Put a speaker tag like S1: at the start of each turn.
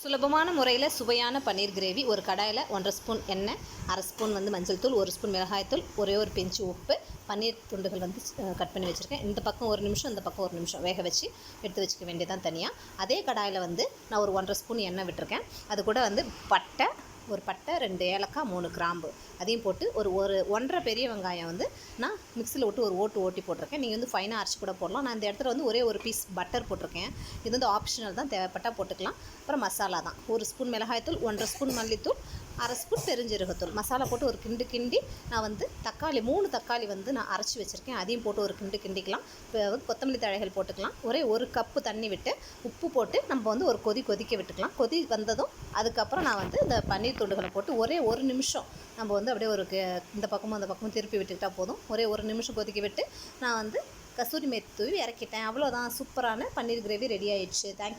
S1: சுலபமான முறையில் சுவையான பன்னீர் கிரேவி. ஒரு கடாயில் 1.5 ஸ்பூன் எண்ணெய், 1/2 ஸ்பூன் வந்து மஞ்சள் தூள், 1 ஸ்பூன் மிளகாய்த்தூள், ஒரே ஒரு பிஞ்சு உப்பு, பன்னீர் துண்டுகள் வந்து கட் பண்ணி வச்சுருக்கேன். இந்த பக்கம் 1 நிமிஷம், இந்த பக்கம் 1 நிமிஷம் வேக வச்சு எடுத்து வச்சுக்க வேண்டியதான் தனியாக. அதே கடாயில் வந்து நான் ஒரு 1.5 ஸ்பூன் எண்ணெய் விட்டுருக்கேன். அது கூட வந்து ஒரு பட்டை 2 ஏலக்காய் 3 கிராம்பு அதையும் போட்டு ஒரு 1.5 பெரிய வெங்காயம் வந்து நான் மிக்சியில் விட்டு ஒரு ஓட்டி போட்டிருக்கேன். நீங்கள் வந்து ஃபைனாக அரைச்சி கூட போடலாம். நான் இந்த இடத்துல வந்து ஒரே ஒரு பீஸ் பட்டர் போட்டிருக்கேன். இது வந்து ஆப்ஷனல் தான், தேவைப்பட்டால் போட்டுக்கலாம். அப்புறம் மசாலா தான், 1 ஸ்பூன் மிளகாய்த்தூள், 1.5 ஸ்பூன் மல்லித்தூள், 1/2 ஸ்பூன் பெருஞ்சீரகத்தூள். மசாலா போட்டு ஒரு கிண்டி நான் வந்து 3 தக்காளி வந்து நான் அரைச்சி வச்சுருக்கேன். அதையும் போட்டு ஒரு கிண்டிக்கலாம். இப்போ கொத்தமல்லி தழைகள் போட்டுக்கலாம். ஒரே 1 கப்பு தண்ணி விட்டு உப்பு போட்டு நம்ம வந்து ஒரு கொதிக்க விட்டுக்கலாம். கொதி வந்ததும் அதுக்கப்புறம் நான் வந்து இந்த பன்னீர் துண்டுகளை போட்டு ஒரே 1 நிமிஷம் நம்ம வந்து அப்படியே இந்த பக்கமும் அந்த பக்கமும் திருப்பி விட்டுக்கிட்டால் போதும். ஒரே 1 நிமிஷம் கொதிக்க விட்டு நான் வந்து கசூரி மேத்தி தூவி இறக்கிட்டேன். அவ்வளோதான், சூப்பரான பன்னீர் கிரேவி ரெடி ஆயிடுச்சு. தேங்க்யூ.